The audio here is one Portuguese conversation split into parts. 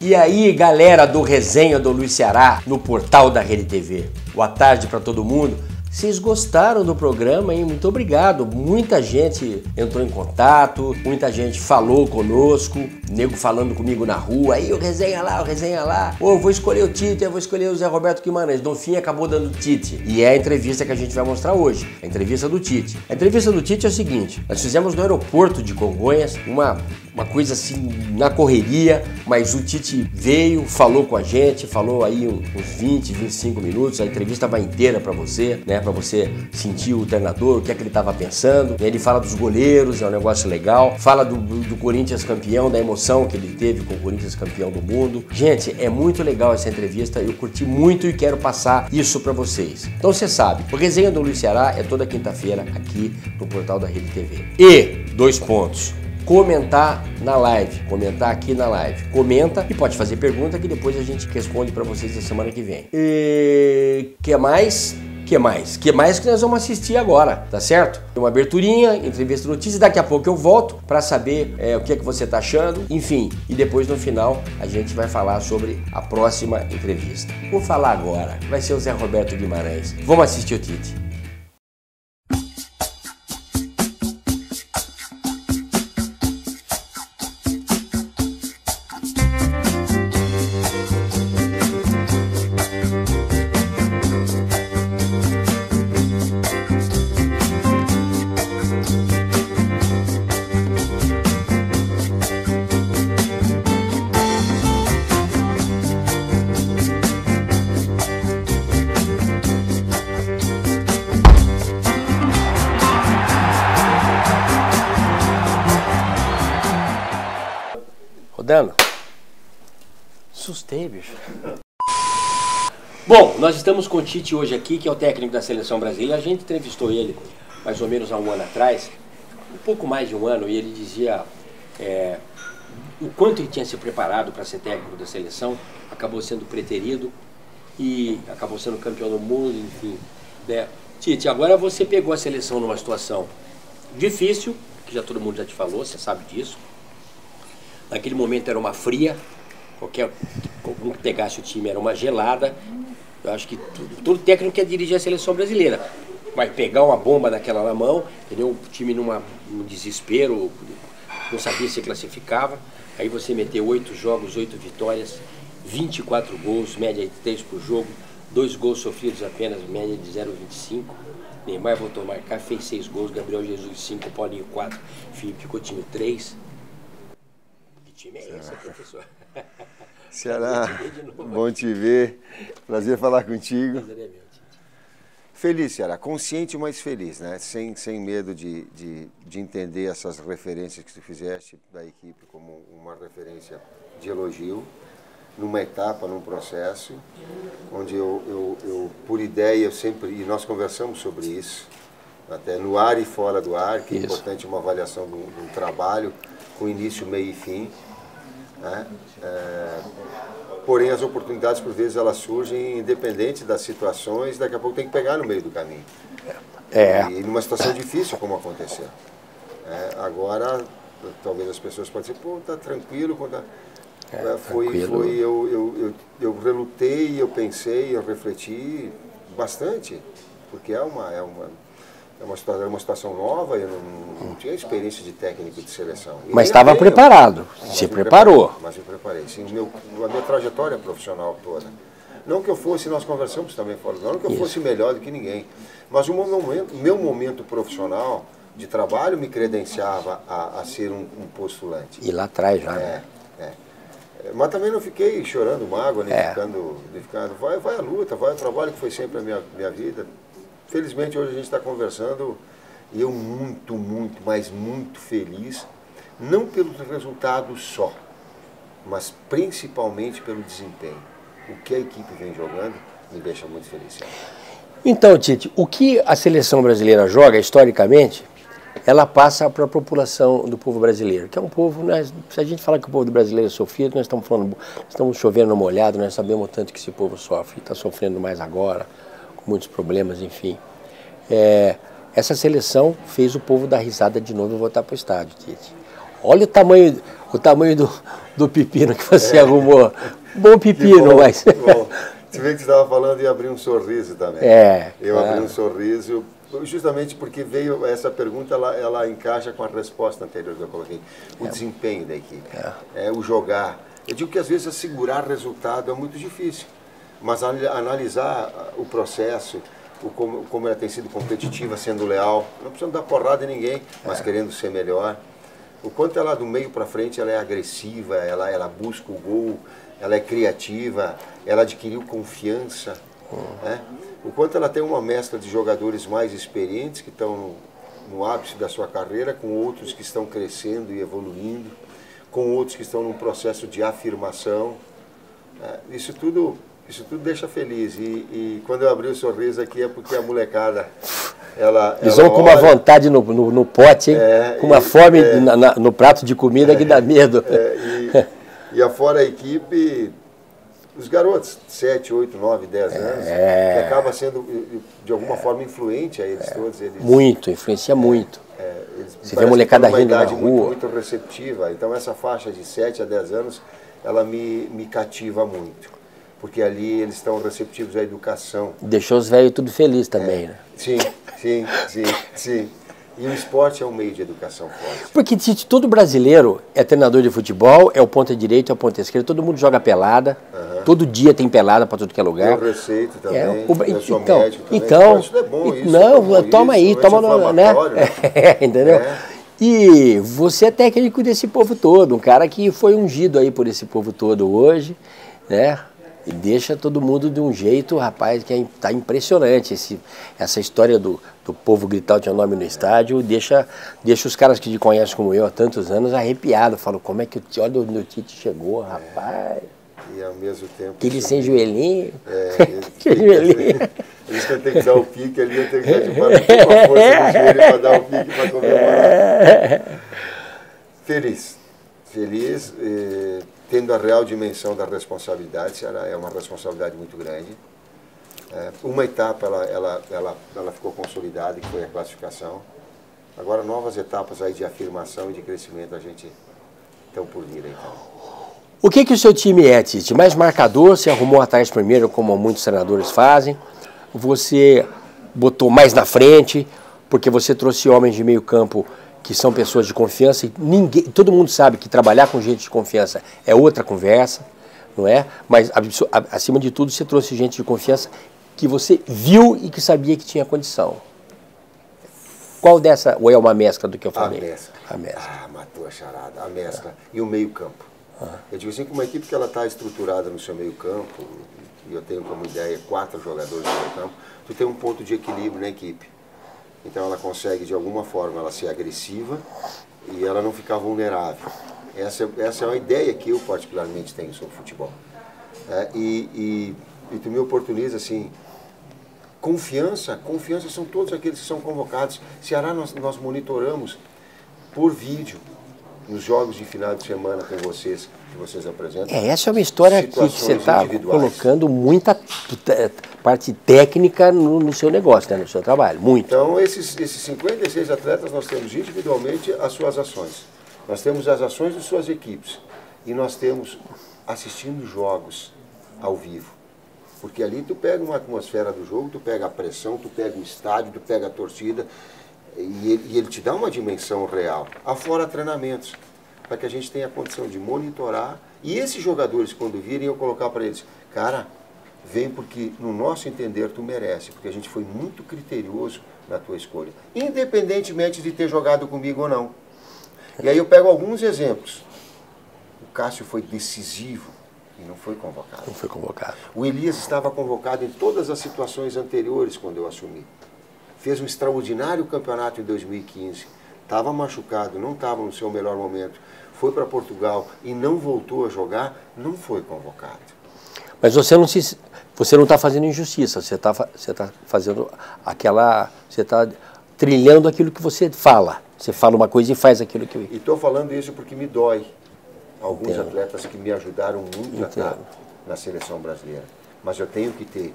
E aí, galera do Resenha do Luiz Ceará, no portal da Rede TV. Boa tarde para todo mundo. Vocês gostaram do programa, hein? Muito obrigado. Muita gente entrou em contato, muita gente falou conosco, nego falando comigo na rua, aí o resenha lá. Ô, vou escolher o Tite, eu vou escolher o Zé Roberto Guimarães. No fim, acabou dando Tite. E é a entrevista que a gente vai mostrar hoje, a entrevista do Tite. A entrevista do Tite é o seguinte, nós fizemos no aeroporto de Congonhas, uma coisa assim, na correria, mas o Tite veio, falou com a gente, falou aí uns 20, 25 minutos, a entrevista vai inteira para você, né, para você sentir o treinador, o que é que ele estava pensando. Ele fala dos goleiros, é um negócio legal, fala do Corinthians campeão, da emoção que ele teve com o Corinthians campeão do mundo. Gente, é muito legal essa entrevista, eu curti muito e quero passar isso para vocês. Então você sabe, o Resenha do Luiz Ceará é toda quinta-feira aqui no portal da Rede TV. E, 2 pontos. Comentar na live, comentar aqui na live. Comenta e pode fazer pergunta que depois a gente responde para vocês na semana que vem. E que mais que nós vamos assistir agora, tá certo? Uma aberturinha, entrevista de notícias, daqui a pouco eu volto para saber o que é que você tá achando, enfim, e depois no final a gente vai falar sobre a próxima entrevista. Vou falar agora, vai ser o Zé Roberto Guimarães. Vamos assistir o Tite. Rodando? Assustei, bicho. Bom, nós estamos com o Tite hoje aqui, que é o técnico da Seleção Brasileira. A gente entrevistou ele mais ou menos há um ano atrás, um pouco mais de um ano, e ele dizia o quanto ele tinha se preparado para ser técnico da seleção, acabou sendo preterido e acabou sendo campeão do mundo, enfim. Né? Tite, agora você pegou a seleção numa situação difícil, que já todo mundo já te falou, você sabe disso. Naquele momento era uma fria, qualquer um que pegasse o time era uma gelada. Eu acho que todo técnico quer dirigir a seleção brasileira. Vai pegar uma bomba daquela na mão, entendeu? O time num desespero, não sabia se classificava. Aí você meteu 8 jogos, 8 vitórias, 24 gols, média de 3 por jogo, 2 gols sofridos apenas, média de 0,25. Neymar voltou a marcar, fez 6 gols, Gabriel Jesus 5, Paulinho 4, Felipe Coutinho 3. Time é esse, professor? Ceará, bom te ver, prazer falar contigo. Feliz, Ceará, consciente, mas feliz, né? Sem medo de entender essas referências que tu fizeste da equipe como uma referência de elogio, numa etapa, num processo, onde eu por ideia, eu sempre, e nós conversamos sobre isso, até no ar e fora do ar, que é importante uma avaliação de um trabalho com início, meio e fim. Né? Porém as oportunidades por vezes elas surgem independente das situações, daqui a pouco tem que pegar no meio do caminho e numa situação difícil como aconteceu. Agora talvez as pessoas podem dizer, pô, tá tranquilo, eu relutei, eu pensei, eu refleti bastante, porque é uma situação nova, eu não tinha experiência de técnico de seleção. Mas estava preparado, se preparou. Mas eu preparei, sim, a minha trajetória profissional toda. Não que eu fosse, nós conversamos também fora, não que eu fosse melhor do que ninguém, mas o meu momento profissional de trabalho me credenciava a ser um postulante. E lá atrás já, né? Mas também não fiquei chorando mágoa, nem ficando vai a luta, vai o trabalho que foi sempre a minha vida. Felizmente hoje a gente está conversando e eu muito, mas muito feliz, não pelo resultado só, mas principalmente pelo desempenho. O que a equipe vem jogando me deixa muito feliz. Então, Tite, o que a seleção brasileira joga historicamente, ela passa para a população do povo brasileiro, que é um povo, se a gente fala que o povo brasileiro é sofrido, nós estamos chovendo no molhado, nós sabemos o tanto que esse povo sofre, está sofrendo mais agora, com muitos problemas, enfim. Essa seleção fez o povo dar risada de novo e voltar para o estádio, Tite. Olha o tamanho do pepino que você arrumou. Bom pepino, mas... Bom. Você vê que você estava falando de abrir um sorriso também. Eu abri um sorriso, justamente porque veio essa pergunta, ela encaixa com a resposta anterior que eu coloquei. O desempenho da equipe, o jogar. Eu digo que às vezes assegurar resultado é muito difícil, mas analisar o processo, como ela tem sido competitiva, sendo leal, não precisando dar porrada em ninguém, mas querendo ser melhor. O quanto ela do meio para frente ela é agressiva, ela busca o gol, ela é criativa, ela adquiriu confiança, né? O quanto ela tem uma mescla de jogadores mais experientes que estão no ápice da sua carreira, com outros que estão crescendo e evoluindo, com outros que estão num processo de afirmação. Isso tudo deixa feliz. E quando eu abri o sorriso aqui é porque a molecada... Eles vão com uma vontade no pote, hein? Com uma fome no prato de comida que dá medo. E afora a equipe, os garotos, 7, 8, 9, 10 anos, que acaba sendo, de alguma forma, influente a eles todos. Muito, influencia muito. Você vê a molecada rindo na rua. Muito receptiva. Então essa faixa de 7 a 10 anos, ela me cativa muito. Porque ali eles estão receptivos à educação. Deixou os velhos tudo felizes também, né? Sim. E o esporte é um meio de educação forte. Porque todo brasileiro é treinador de futebol, é o ponta direito, é o ponta esquerda, todo mundo joga pelada, todo dia tem pelada para tudo que é lugar. Eu receito também, eu sou então, médico também. Então, isso é bom, isso toma aí, né? Entendeu? E você é técnico desse povo todo, um cara que foi ungido aí por esse povo todo hoje, né? E deixa todo mundo de um jeito, rapaz, que tá impressionante. Essa história do povo gritar o teu nome no estádio, deixa os caras que te conhecem como eu há tantos anos arrepiados. Falam, como é que olha onde o Tite chegou, rapaz. E ao mesmo tempo... Aquele sem joelhinho. Que joelhinho. Eles têm que dar o pique ali, eu tenho que dar de uma força no joelho para dar o pique para comemorar. Feliz. Tendo a real dimensão da responsabilidade, é uma responsabilidade muito grande. Uma etapa ela ficou consolidada, que foi a classificação. Agora novas etapas aí de afirmação e de crescimento a gente estão por vir. Então. O que o seu time é, Tite? Mais marcador, você arrumou atrás primeiro, como muitos treinadores fazem. Você botou mais na frente, porque você trouxe homens de meio campo que são pessoas de confiança, e todo mundo sabe que trabalhar com gente de confiança é outra conversa, não é? Mas, acima de tudo, você trouxe gente de confiança que você viu e que sabia que tinha condição. Qual dessa, ou é uma mescla do que eu falei? A mescla. Matou a charada. A mescla. E o meio campo. Eu digo assim, que uma equipe que ela está estruturada no seu meio campo, e eu tenho como ideia 4 jogadores no meio campo, tu tem um ponto de equilíbrio na equipe. Então ela consegue, de alguma forma, ela ser agressiva e ela não ficar vulnerável. Essa é uma ideia que eu particularmente tenho sobre futebol. E tu me oportuniza, assim, confiança são todos aqueles que são convocados. Ceará nós monitoramos por vídeo nos jogos de final de semana com vocês, que vocês apresentam. Essa é uma história que você está colocando muita parte técnica no seu negócio, né, no seu trabalho, muito. Então, esses 56 atletas, nós temos individualmente as suas ações. Nós temos as ações de suas equipes. E nós temos assistindo jogos ao vivo. Porque ali tu pega uma atmosfera do jogo, tu pega a pressão, tu pega o estádio, tu pega a torcida, e ele te dá uma dimensão real. Afora treinamentos, para que a gente tenha a condição de monitorar. E esses jogadores, quando virem, eu colocar para eles, cara, vem porque, no nosso entender, tu merece, porque a gente foi muito criterioso na tua escolha, independentemente de ter jogado comigo ou não. E aí eu pego alguns exemplos. O Cássio foi decisivo e não foi convocado. Não foi convocado. O Elias estava convocado em todas as situações anteriores quando eu assumi. Fez um extraordinário campeonato em 2015. Estava machucado, não estava no seu melhor momento. Foi para Portugal e não voltou a jogar, não foi convocado. Mas você não está fazendo injustiça, você está fazendo você está trilhando aquilo que você fala. Você fala uma coisa e faz aquilo que... E estou falando isso porque me dói. Alguns atletas que me ajudaram muito a estar na seleção brasileira. Mas eu tenho que ter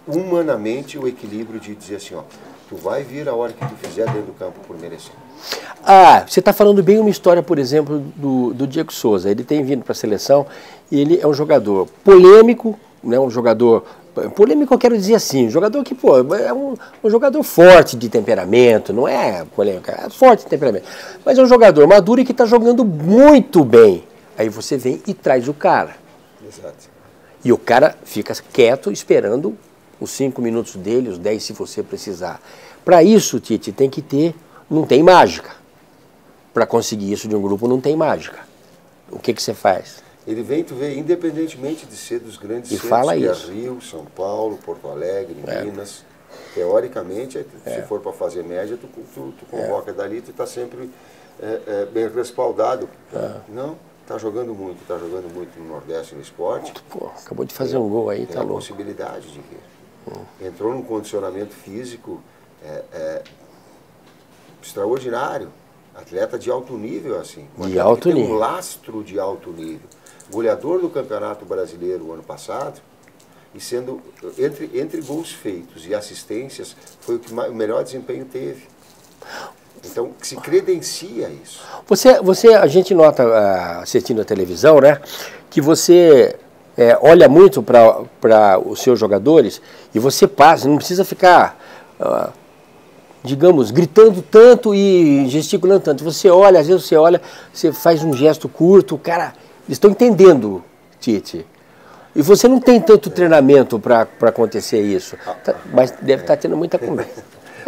humanamente o equilíbrio de dizer assim, ó, tu vai vir a hora que tu fizer dentro do campo por merecer. Você está falando bem uma história, por exemplo, do Diego Souza. Ele tem vindo para a seleção e ele é um jogador polêmico, né, um jogador... Polêmico eu quero dizer assim, um jogador que, pô, é um jogador forte de temperamento, não é polêmico, é forte de temperamento. Mas é um jogador maduro e que está jogando muito bem. Aí você vem e traz o cara. Exato. E o cara fica quieto esperando os 5 minutos dele, os 10 se você precisar. Para isso, Tite, tem que ter... Não tem mágica. Para conseguir isso de um grupo não tem mágica. O que você faz? Ele vem, tu vê, independentemente de ser dos grandes e centros, fala que é isso. Rio, São Paulo, Porto Alegre, Minas. Teoricamente, se for para fazer média, tu convoca dali, tu está sempre bem respaldado. Não, está jogando muito no Nordeste no esporte. Pô, acabou de fazer um gol aí, tá louco. Tem a possibilidade de vir. Entrou num condicionamento físico extraordinário. Atleta de alto nível, assim. De alto nível. Tem um lastro de alto nível. Goleador do Campeonato Brasileiro o ano passado, e sendo, entre gols feitos e assistências, foi o melhor desempenho teve. Então, se credencia isso. A gente nota, assistindo a televisão, né, que você olha muito para os seus jogadores e você passa, não precisa ficar... digamos, gritando tanto e gesticulando tanto. Você olha, às vezes você faz um gesto curto, o cara, eles estão entendendo, Tite. E você não tem tanto treinamento para acontecer isso. Mas deve estar tendo muita conversa.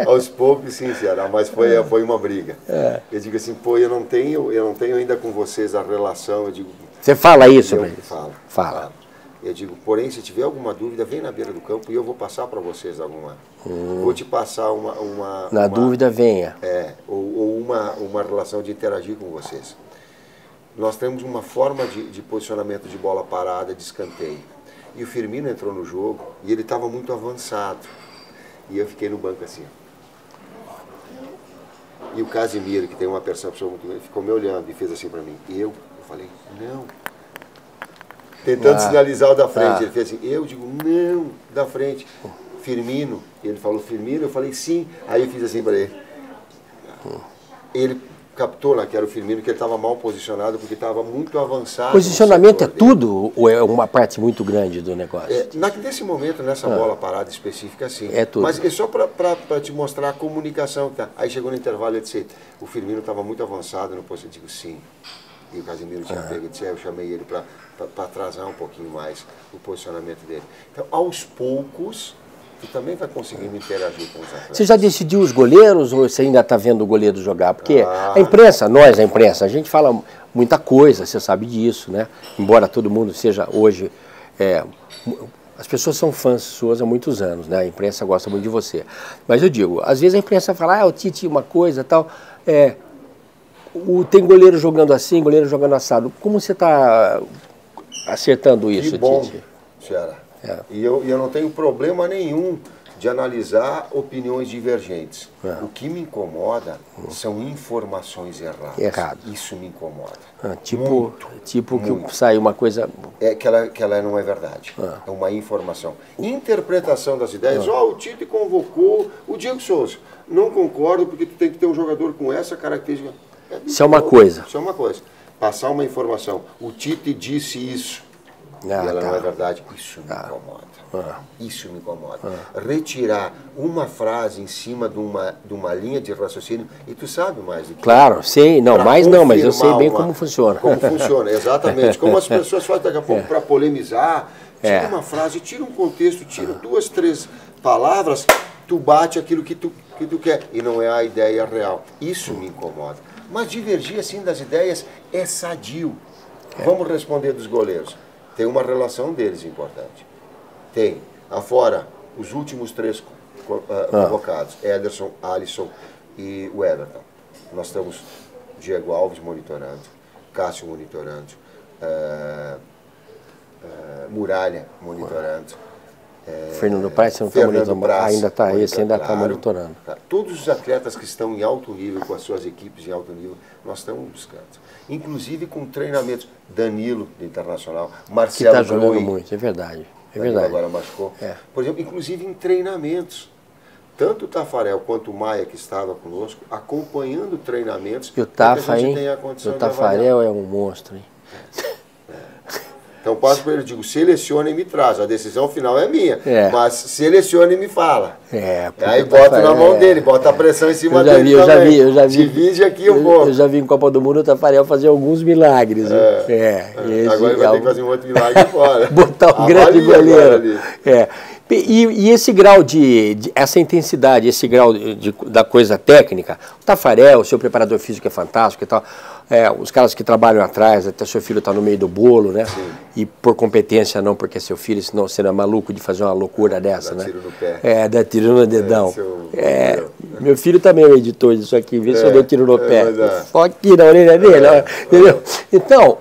Aos poucos, sim, Ceará, mas foi uma briga. Eu digo assim, pô, eu não tenho ainda com vocês a relação, eu digo... Você fala isso para eles? Fala. Eu digo, porém, se tiver alguma dúvida, vem na beira do campo e eu vou passar para vocês alguma. Vou te passar uma dúvida, venha. Ou uma relação de interagir com vocês. Nós temos uma forma de posicionamento de bola parada, de escanteio. E o Firmino entrou no jogo e ele estava muito avançado. E eu fiquei no banco assim. E o Casimiro, que tem uma percepção muito grande, ficou me olhando e fez assim para mim. E eu falei, não. Tentando sinalizar o da frente. Ele fez assim, eu digo, não, da frente. Firmino. Ele falou, Firmino, eu falei, sim. Aí eu fiz assim para ele. Ele captou lá que era o Firmino, que ele estava mal posicionado, porque estava muito avançado. Posicionamento é tudo ou é uma parte muito grande do negócio? Nesse momento, nessa bola parada específica, sim. É tudo. Mas é só para te mostrar a comunicação que tá. Aí chegou no intervalo e disse, o Firmino estava muito avançado no posicionamento. Eu digo, sim. E o Casimiro tinha pego e disse, eu chamei ele para atrasar um pouquinho mais o posicionamento dele. Então, aos poucos, tu também vai conseguindo interagir com os atletas. Você já decidiu os goleiros ou você ainda está vendo o goleiro jogar? Porque a imprensa, a imprensa, a gente fala muita coisa, você sabe disso, né? Embora todo mundo seja hoje... as pessoas são fãs suas há muitos anos, né? A imprensa gosta muito de você. Mas eu digo, às vezes a imprensa fala, o Tite uma coisa tal... tem goleiro jogando assim, goleiro jogando assado. Como você está acertando isso, que bom, Tite? Ceará. E eu não tenho problema nenhum de analisar opiniões divergentes. O que me incomoda são informações erradas. Isso me incomoda. Tipo que sai uma coisa... que ela não é verdade. É uma informação. Interpretação das ideias. O Tite convocou o Diego Souza. Não concordo porque tu tem que ter um jogador com essa característica. Isso é uma coisa. Isso é uma coisa. Passar uma informação. O Tite disse isso. E ela não é verdade. Isso me incomoda. Isso me incomoda. Retirar uma frase em cima de uma linha de raciocínio, e tu sabe mais do que... Claro, sei. Não, mas eu sei bem como funciona. Como funciona, exatamente. Como as pessoas fazem daqui a pouco para polemizar. Tira uma frase, tira um contexto, tira 2, 3 palavras, tu bate aquilo que tu quer. E não é a ideia real. Isso me incomoda. Mas divergir assim das ideias é sadio. Vamos responder dos goleiros. Tem uma relação deles importante. Tem. Afora, os últimos 3 convocados, Ederson, Alisson e o Everton. Nós estamos Diego Alves monitorando, Cássio monitorando, Muralha monitorando. Fernando Praz, você não está monitorando? Ainda está, esse ainda está monitorando. Todos os atletas que estão em alto nível, com as suas equipes em alto nível, nós estamos buscando. Inclusive com treinamentos. Danilo, do Internacional, Marcelo que está jogando muito, é verdade. É verdade. Agora machucou. Por exemplo, inclusive em treinamentos. tanto o Tafarel quanto o Maia, que estava conosco, acompanhando treinamentos. E o Tafa, hein? O Tafarel é um monstro, hein? Então passo para ele, digo, seleciona e me traz. A decisão final é minha, mas seleciona e me fala. Aí bota na mão dele, bota a pressão em cima dele também. Eu já vi. Divide aqui um pouco. Eu já vi em Copa do Mundo o Tafarel fazer alguns milagres. Agora ele vai ter que fazer um outro milagre fora. Botar um grande goleiro. E esse grau essa intensidade, esse grau da coisa técnica, o Tafarel, o seu preparador físico é fantástico e tal, os caras que trabalham atrás, até seu filho está no meio do bolo, né? Sim. E por competência não, porque é seu filho, senão você não é maluco de fazer uma loucura dessa, né? Dá tiro no pé. Dá tiro no dedão. Meu filho também é o editor disso aqui, vê se eu dou tiro no pé. Só aqui na orelha dele, entendeu? Então,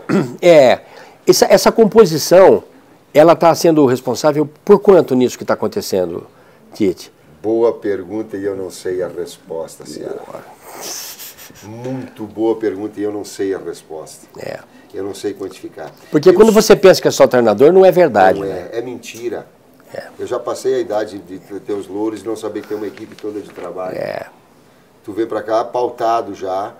essa composição, ela está sendo responsável por quanto nisso que está acontecendo, Tite? Boa pergunta e eu não sei a resposta, Ceará. Muito boa pergunta e eu não sei a resposta. Eu não sei quantificar. Porque quando você pensa que é só treinador, não é verdade. Não é, é mentira. Eu já passei a idade de ter os louros e não saber que tem uma equipe toda de trabalho. Tu vem para cá pautado já,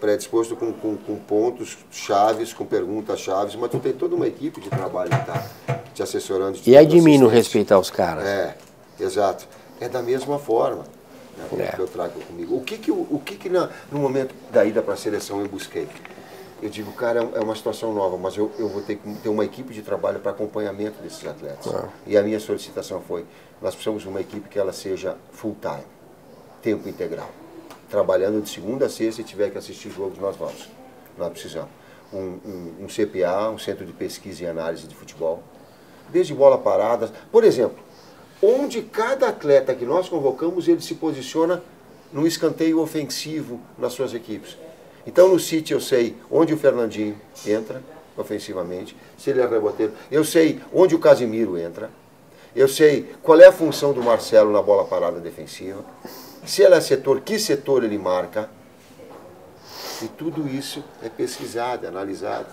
predisposto com pontos chaves, com perguntas chaves, mas tu tem toda uma equipe de trabalho que está te assessorando. E é de mim não respeitar os caras. Exato. É da mesma forma que eu trago comigo. O que no momento da ida para a seleção eu busquei? Eu digo, cara, é uma situação nova, mas eu vou ter que ter uma equipe de trabalho para acompanhamento desses atletas. E a minha solicitação foi, nós precisamos de uma equipe que ela seja full time, tempo integral. Trabalhando de segunda a sexta, e tiver que assistir jogos, nós vamos. Nós precisamos. Um CPA, um Centro de Pesquisa e Análise de Futebol, desde bola parada. Por exemplo, onde cada atleta que nós convocamos, ele se posiciona no escanteio ofensivo nas suas equipes. Então no City eu sei onde o Fernandinho entra ofensivamente, se ele é reboteiro. Eu sei onde o Casimiro entra. Eu sei qual é a função do Marcelo na bola parada defensiva. Se ele é setor, que setor ele marca. E tudo isso é pesquisado, é analisado.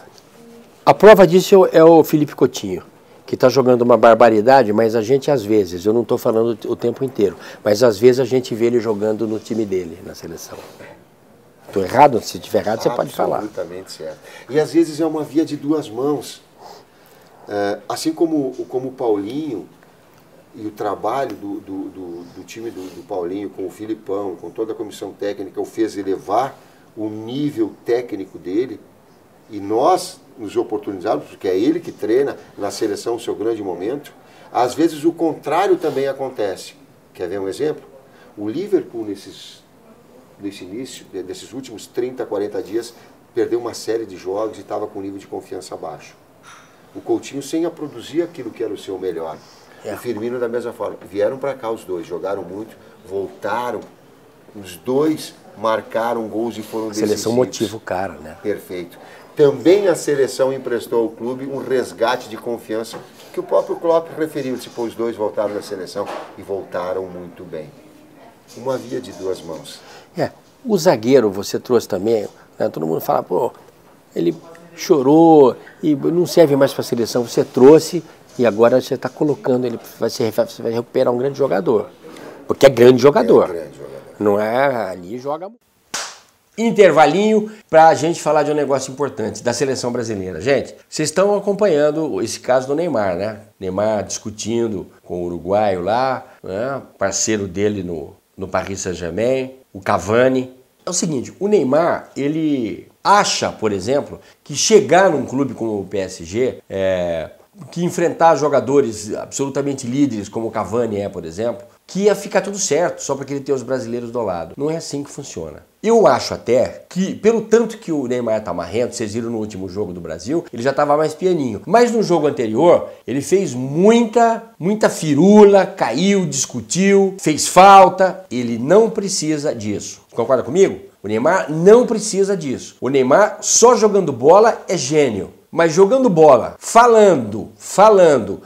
A prova disso é o Felipe Coutinho, que está jogando uma barbaridade, mas a gente às vezes, eu não estou falando o tempo inteiro, mas às vezes a gente vê ele jogando no time dele, na seleção. Estou errado? Se estiver errado, você pode falar. Absolutamente certo. E às vezes é uma via de duas mãos. Assim como o Paulinho e o trabalho do time do Paulinho com o Filipão, com toda a comissão técnica, o fez elevar o nível técnico dele, e nós nos oportunizamos, porque é ele que treina na seleção o seu grande momento. Às vezes o contrário também acontece. Quer ver um exemplo? O Liverpool, nesse início, desses últimos 30, 40 dias, perdeu uma série de jogos e estava com um nível de confiança baixo. O Coutinho sem a produzir aquilo que era o seu melhor. O Firmino da mesma forma. Vieram para cá os dois, jogaram muito, voltaram. Os dois marcaram gols e foram decisivos. A seleção motiva o cara, né? Perfeito. Também a seleção emprestou ao clube um resgate de confiança que o próprio Klopp referiu. Tipo, os dois voltaram da seleção e voltaram muito bem. Uma via de duas mãos. O zagueiro você trouxe também, né? Todo mundo fala, pô, ele chorou e não serve mais para a seleção. Você trouxe e agora você está colocando, você vai recuperar um grande jogador. Porque é grande jogador. Grande jogador. Não é ali joga. Intervalinho para a gente falar de um negócio importante da seleção brasileira. Gente, vocês estão acompanhando esse caso do Neymar, né? Neymar discutindo com o uruguaio lá, né? Parceiro dele no Paris Saint-Germain, o Cavani. É o seguinte, o Neymar, ele acha, por exemplo, que chegar num clube como o PSG, que enfrentar jogadores absolutamente líderes como o Cavani por exemplo, que ia ficar tudo certo, só porque ele tem os brasileiros do lado. Não é assim que funciona. Eu acho até que, pelo tanto que o Neymar tá marrento, vocês viram no último jogo do Brasil, ele já estava mais pianinho. Mas no jogo anterior, ele fez muita firula, caiu, discutiu, fez falta. Ele não precisa disso. Concorda comigo? O Neymar não precisa disso. O Neymar, só jogando bola, é gênio. Mas jogando bola, falando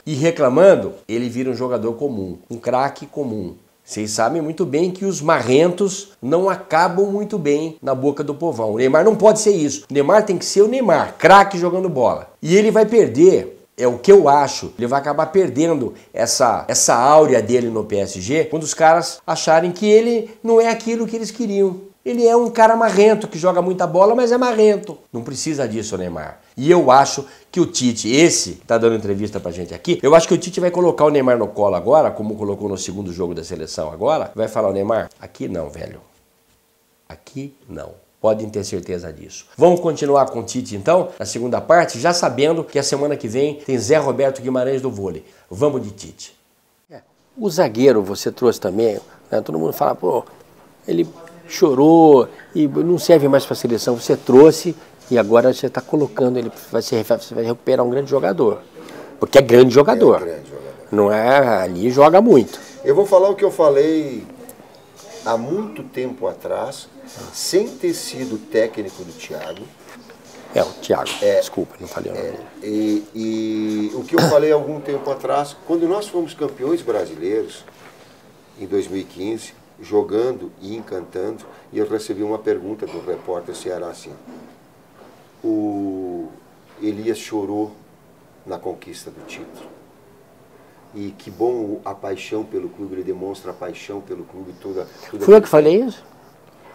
e reclamando, ele vira um jogador comum, um craque comum. Vocês sabem muito bem que os marrentos não acabam muito bem na boca do povão. O Neymar não pode ser isso. O Neymar tem que ser o Neymar, craque jogando bola. E ele vai perder É o que eu acho. Ele vai acabar perdendo essa áurea dele no PSG quando os caras acharem que ele não é aquilo que eles queriam. Ele é um cara marrento, que joga muita bola, mas é marrento. Não precisa disso, Neymar. E eu acho que o Tite, esse que tá dando entrevista pra gente aqui, eu acho que o Tite vai colocar o Neymar no colo agora, como colocou no segundo jogo da seleção agora, vai falar, o Neymar, aqui não, velho. Aqui não. Podem ter certeza disso. Vamos continuar com o Tite, então, na segunda parte, já sabendo que a semana que vem tem Zé Roberto Guimarães do vôlei. Vamos de Tite. O zagueiro você trouxe também, né? Todo mundo fala, pô, ele chorou e não serve mais para a seleção. Você trouxe e agora você está colocando, ele você vai recuperar um grande jogador. Porque é grande jogador. É grande jogador. Não é, ali joga muito. Eu vou falar o que eu falei há muito tempo atrás, sem ter sido técnico do Thiago. O Thiago, desculpa, não falei o nome dele. E o que eu falei há algum tempo atrás, quando nós fomos campeões brasileiros, em 2015, jogando e encantando, e eu recebi uma pergunta do repórter Ceará assim, o Elias chorou na conquista do título. E que bom a paixão pelo clube, ele demonstra a paixão pelo clube toda. Fui eu que falei isso?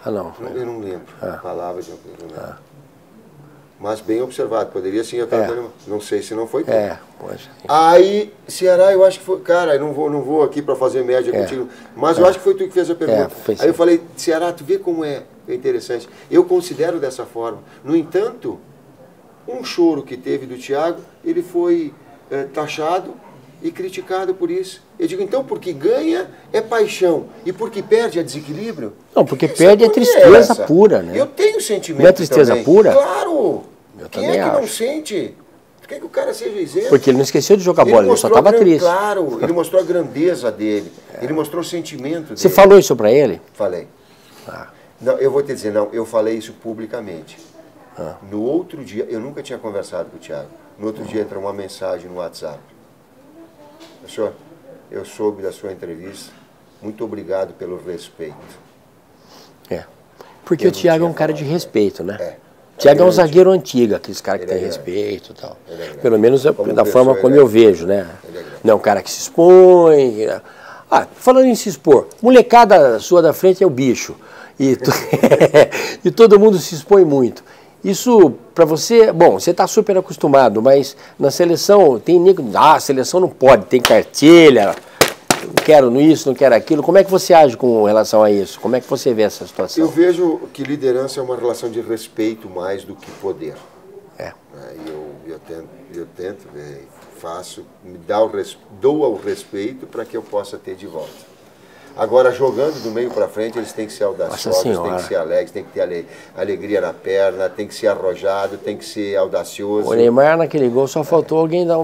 Ah, não. Eu não lembro a palavra de uma coisa. Mas bem observado, poderia sim, eu estava não sei se não foi tudo. Pois. Aí, Ceará, eu acho que foi, cara, eu não vou aqui para fazer média contigo, mas eu acho que foi tu que fez a pergunta. Aí eu falei, Ceará, tu vê como é interessante. Eu considero dessa forma. No entanto, um choro que teve do Thiago, ele foi taxado e criticado por isso. Eu digo, então, porque ganha é paixão e porque perde é desequilíbrio? Não, porque perde é tristeza pura, né? Eu tenho sentimento. Não é tristeza também. pura? Claro! Eu Quem também é que acho. não sente? Tu quer que o cara seja isento? Porque ele não esqueceu de jogar bola, ele só estava triste. Claro, ele mostrou a grandeza dele, ele mostrou o sentimento dele. Você falou isso pra ele? Falei. Não, eu vou te dizer, não, eu falei isso publicamente. No outro dia, eu nunca tinha conversado com o Thiago, no outro dia entrou uma mensagem no WhatsApp. Senhor, eu soube da sua entrevista, muito obrigado pelo respeito. Porque o Thiago é um cara de respeito, né? O Thiago é um zagueiro antigo, aqueles caras que tem respeito e tal. Pelo menos da forma como eu vejo, né? Não é um cara que se expõe. Falando em se expor, molecada sua da frente é o bicho. E todo mundo se expõe muito. Isso, para você, bom, você está super acostumado, mas na seleção tem nego, a seleção não pode, tem cartilha, não quero isso, não quero aquilo. Como é que você age com relação a isso? Como é que você vê essa situação? Eu vejo que liderança é uma relação de respeito mais do que poder. Eu tento, faço, dou o respeito para que eu possa ter de volta. Agora, jogando do meio para frente, eles têm que ser audaciosos, têm que ser alegres, têm que ter alegria na perna, tem que ser arrojado, tem que ser audacioso. O Neymar, naquele gol, só faltou alguém dar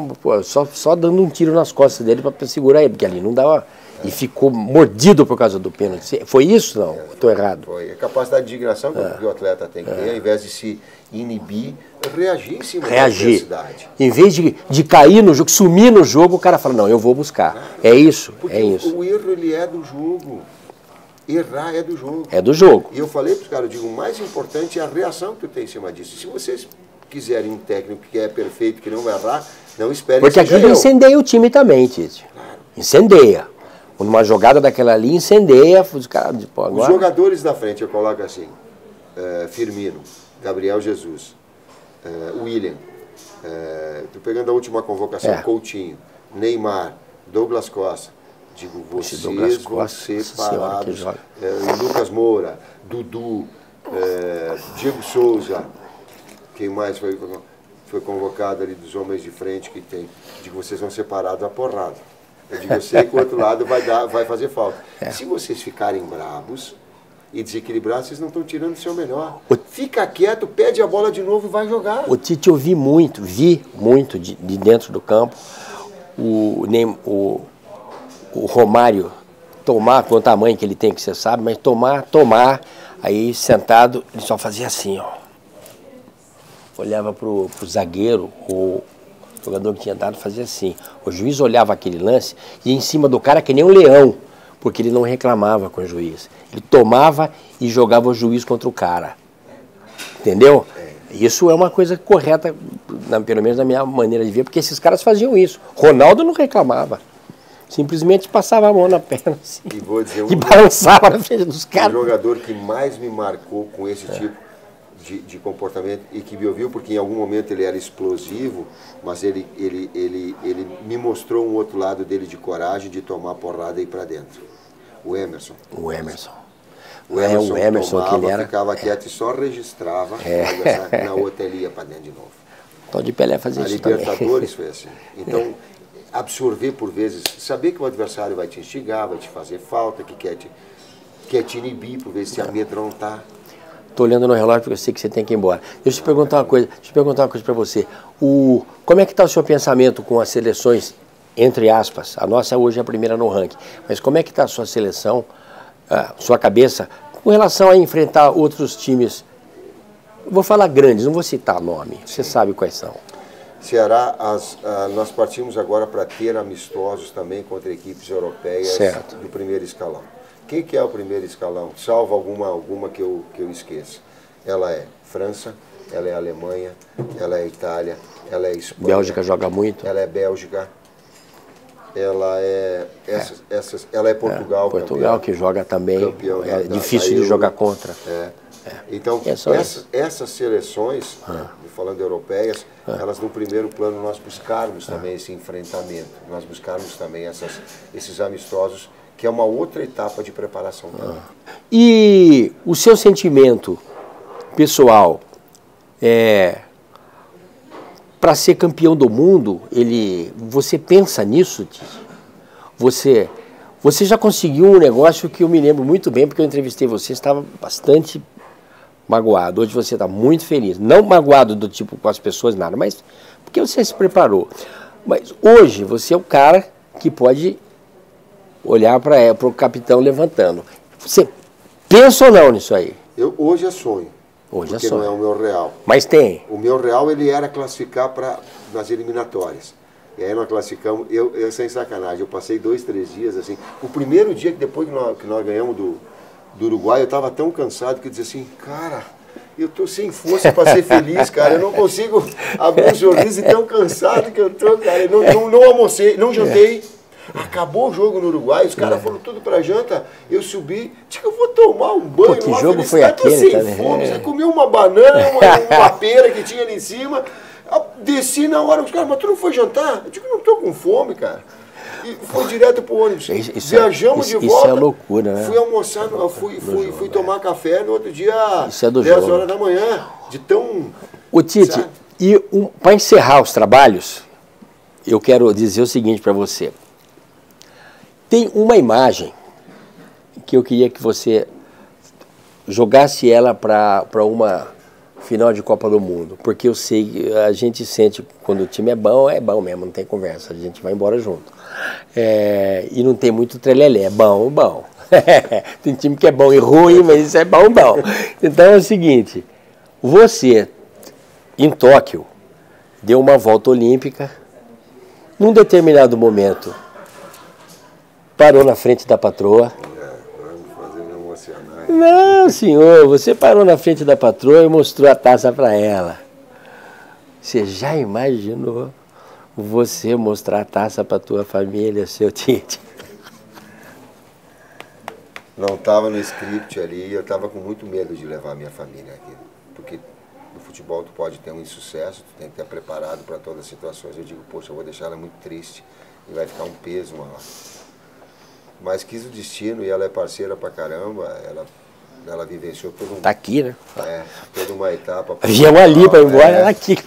só dando um tiro nas costas dele para segurar ele, porque ali não dava... E ficou mordido por causa do pênalti. Foi isso? Não? Estou errado. Foi. A capacidade de indignação que o atleta tem que ter, ao invés de se inibir, reagir em cima da adversidade. Em vez de cair no jogo, sumir no jogo, o cara fala, não, eu vou buscar. É isso, porque é isso. O erro, ele é do jogo. Errar é do jogo. É do jogo. E eu falei para os caras, eu digo, o mais importante é a reação que tu tem em cima disso. Se vocês quiserem um técnico que é perfeito, que não vai errar, não esperem que seja eu. Porque aquilo incendeia o time também, Tite. Claro. Incendeia. Numa jogada daquela ali, incendeia os caras. Agora... Os jogadores da frente, eu coloco assim, Firmino, Gabriel Jesus, William, estou pegando a última convocação, Coutinho, Neymar, Douglas Costa. Digo, vocês vão ser parados. Lucas Moura, Dudu, Diego Souza, quem mais foi convocado ali dos homens de frente que tem. Digo, vocês vão ser parados a porrada. Eu digo, eu sei que o outro lado vai fazer falta. Se vocês ficarem bravos e desequilibrados, vocês não estão tirando o seu melhor. Fica quieto, pede a bola de novo e vai jogar. O Tite, eu vi muito de dentro do campo o Romário tomar, com o tamanho que ele tem, que você sabe, mas tomar, aí sentado, ele só fazia assim, ó. Olhava pro zagueiro, o jogador que tinha dado fazia assim. O juiz olhava aquele lance e ia em cima do cara que nem um leão, porque ele não reclamava com o juiz. Ele tomava e jogava o juiz contra o cara. Entendeu? Isso é uma coisa correta, pelo menos na minha maneira de ver, porque esses caras faziam isso. Ronaldo não reclamava. Simplesmente passava a mão na perna assim, e vou dizer, e balançava na frente dos caras. O jogador que mais me marcou com esse tipo de comportamento e que me ouviu, porque em algum momento ele era explosivo, mas ele me mostrou um outro lado dele de coragem, de tomar porrada e ir para dentro. O Emerson. O Emerson. O Emerson tomava, que ele era, ficava quieto e só registrava, na outra ele ia para dentro de novo. Então de Pelé fazia isso também. A Libertadores foi assim. Então, absorver por vezes, saber que o adversário vai te instigar, vai te fazer falta, que quer te inibir, por vezes se amedrontar. Estou olhando no relógio porque eu sei que você tem que ir embora. Deixa eu te perguntar uma coisa, para você. Como é que está o seu pensamento com as seleções, entre aspas? A nossa hoje é a primeira no ranking. Mas como é que está a sua seleção, sua cabeça, com relação a enfrentar outros times? Vou falar grandes, não vou citar nome, você sabe quais são. Ceará, nós partimos agora para ter amistosos também contra equipes europeias do primeiro escalão. Quem que é o primeiro escalão? Salvo alguma que eu esqueça. Ela é França, ela é Alemanha, ela é Itália, ela é Espanha. Bélgica joga muito. Ela é Bélgica. Ela é Portugal. Portugal, que joga também. Campeão difícil de jogar contra. Então, essas seleções, falando europeias, elas no primeiro plano nós buscarmos também esse enfrentamento, nós buscarmos também esses amistosos, que é uma outra etapa de preparação também. E o seu sentimento pessoal, para ser campeão do mundo, você pensa nisso, Tite? Você já conseguiu um negócio que eu me lembro muito bem, porque eu entrevistei você, estava bastante magoado. Hoje você está muito feliz. Não magoado do tipo com as pessoas, nada, mas porque você se preparou. Mas hoje você é o cara que pode olhar para o capitão levantando. Você pensa ou não nisso aí? Hoje é sonho. Hoje porque é sonho. Não é o meu real. Mas tem. O meu real ele era classificar nas eliminatórias. E aí nós classificamos, eu sem sacanagem, eu passei 2, 3 dias assim. O primeiro dia que depois que nós ganhamos do Uruguai, eu estava tão cansado que eu dizia assim, cara, eu tô sem força para ser feliz, cara. Eu não consigo abrir um sorriso e tão cansado que eu tô, cara. Eu não almocei, não jantei. Acabou o jogo no Uruguai, os caras foram tudo pra janta, eu subi, disse que eu vou tomar um banho. Pô, que jogo foi aquele? Sem fome, você comeu uma banana, uma pera que tinha ali em cima, desci na hora, os caras, mas tu não foi jantar? Eu digo, não tô com fome, cara. E foi direto pro ônibus. Viajamos de volta. Isso é loucura, né? Fui almoçar, fui tomar café no outro dia, isso é do 10 jogo. horas da manhã, de tão... Ô Tite, e para encerrar os trabalhos, eu quero dizer o seguinte para você. Tem uma imagem que eu queria que você jogasse ela para uma final de Copa do Mundo, porque eu sei que a gente sente quando o time é bom mesmo, não tem conversa, a gente vai embora junto. E não tem muito trelelé, é bom. Tem time que é bom e ruim, mas isso é bom. Então é o seguinte, você, em Tóquio, deu uma volta olímpica, num determinado momento, parou na frente da patroa. Não, senhor, você parou na frente da patroa e mostrou a taça para ela. Você já imaginou você mostrar a taça para tua família, seu Tite? Não estava no script ali, eu estava com muito medo de levar a minha família aqui. Porque no futebol tu pode ter um insucesso, tu tem que estar preparado para todas as situações. Eu digo, poxa, eu vou deixar ela muito triste e vai ficar um peso maior. Mas quis o destino e ela é parceira pra caramba, ela vivenciou todo um... Tá aqui, né? Toda uma etapa. Viemos ali para ir embora, ela aqui.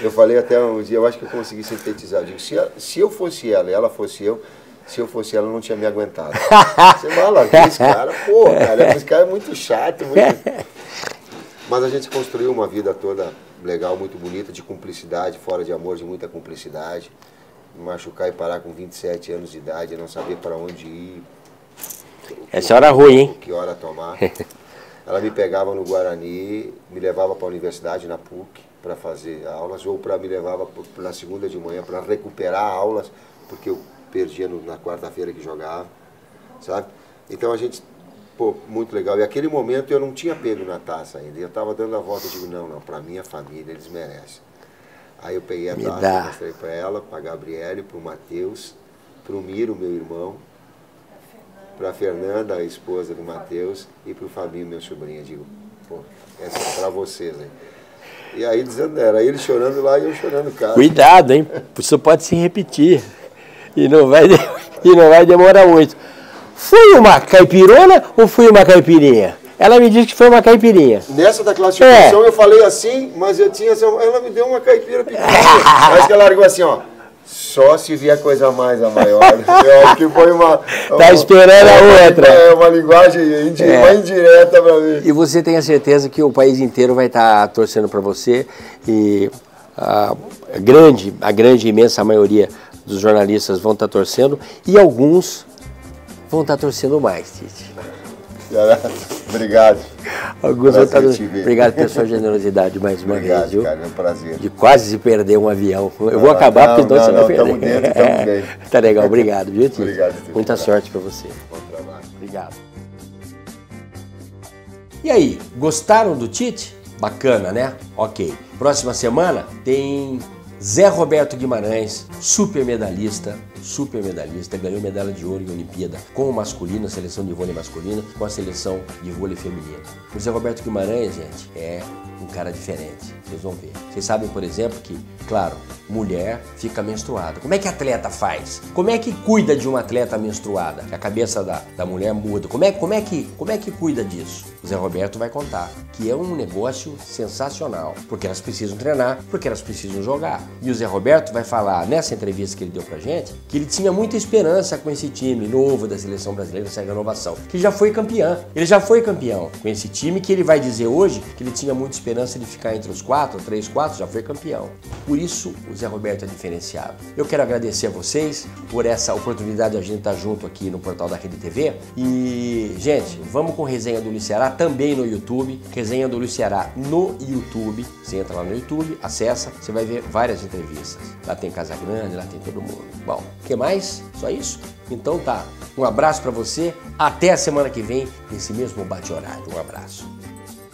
Eu falei até um dia, eu acho que eu consegui sintetizar. Eu digo, se eu fosse ela e ela fosse eu, se eu fosse ela, eu não tinha me aguentado. Você fala, esse cara, esse cara é muito chato. Mas a gente construiu uma vida toda legal, muito bonita, de cumplicidade, fora de amor, de muita cumplicidade. Me machucar e parar com 27 anos de idade, não saber para onde ir. Essa hora ruim, hein? Que hora tomar. Ela me pegava no Guarani, me levava para a universidade, na PUC, para fazer aulas, ou me levava na segunda de manhã para recuperar aulas, porque eu perdia na quarta-feira que jogava, sabe? Então a gente pô, muito legal. E aquele momento eu não tinha pego na taça ainda. Eu estava dando a volta e digo, não, pra minha família eles merecem. Aí eu peguei a taça, mostrei para ela, para a Gabriele, para o Matheus, para o Miro, meu irmão, para a Fernanda, a esposa do Matheus, e para o Fabinho, meu sobrinho. Eu digo, pô, essa é para vocês, hein? E aí dizendo, era ele chorando lá e eu chorando cá. Cuidado, hein? Isso pode se repetir. E não vai demorar muito. Foi uma caipirona ou foi uma caipirinha? Ela me disse que foi uma caipirinha. Nessa da classificação eu falei assim, mas eu tinha... Ela me deu uma caipira pequena. Mas que ela largou assim, ó. Só se vier coisa mais a maior. Eu acho que foi uma... Tá esperando a outra. É uma linguagem uma indireta para mim. E você tem a certeza que o país inteiro vai estar torcendo para você. E a grande, imensa maioria dos jornalistas vão estar torcendo. E alguns vão estar torcendo mais, Tite. Obrigado. Obrigado pela sua generosidade mais uma vez, viu? Cara, é um prazer. De quase se perder um avião. Eu vou acabar porque senão você vai perder. Estamos dentro, estamos bem. Tá legal, obrigado, viu, Tite? Obrigado. Muita sorte para você. Bom trabalho. Obrigado. E aí, gostaram do Tite? Bacana, né? Ok. Próxima semana tem Zé Roberto Guimarães, super medalhista, ganhou medalha de ouro em Olimpíada com o masculino, a seleção de vôlei masculino, com a seleção de vôlei feminino. O Zé Roberto Guimarães, gente, é um cara diferente, vocês vão ver. Vocês sabem, por exemplo, que, claro, mulher fica menstruada. Como é que a atleta faz? Como é que cuida de uma atleta menstruada? A cabeça da mulher muda. Como é que cuida disso? O Zé Roberto vai contar que é um negócio sensacional, porque elas precisam treinar, porque elas precisam jogar. E o Zé Roberto vai falar, nessa entrevista que ele deu pra gente, que ele tinha muita esperança com esse time novo da seleção brasileira, essa renovação, que ele já foi campeão. Ele já foi campeão com esse time, que ele vai dizer hoje que ele tinha muita esperança de ficar entre os 3, 4, já foi campeão. Por isso, o Zé Roberto é diferenciado. Eu quero agradecer a vocês por essa oportunidade de a gente estar junto aqui no portal da Rede TV. E, gente, vamos com Resenha do Luiz Ceará também no YouTube. Resenha do Luiz Ceará no YouTube. Você entra lá no YouTube, acessa, você vai ver várias entrevistas. Lá tem Casa Grande, lá tem todo mundo. Bom, o que mais? Só isso? Então tá. Um abraço para você. Até a semana que vem, nesse mesmo bate-horário. Um abraço.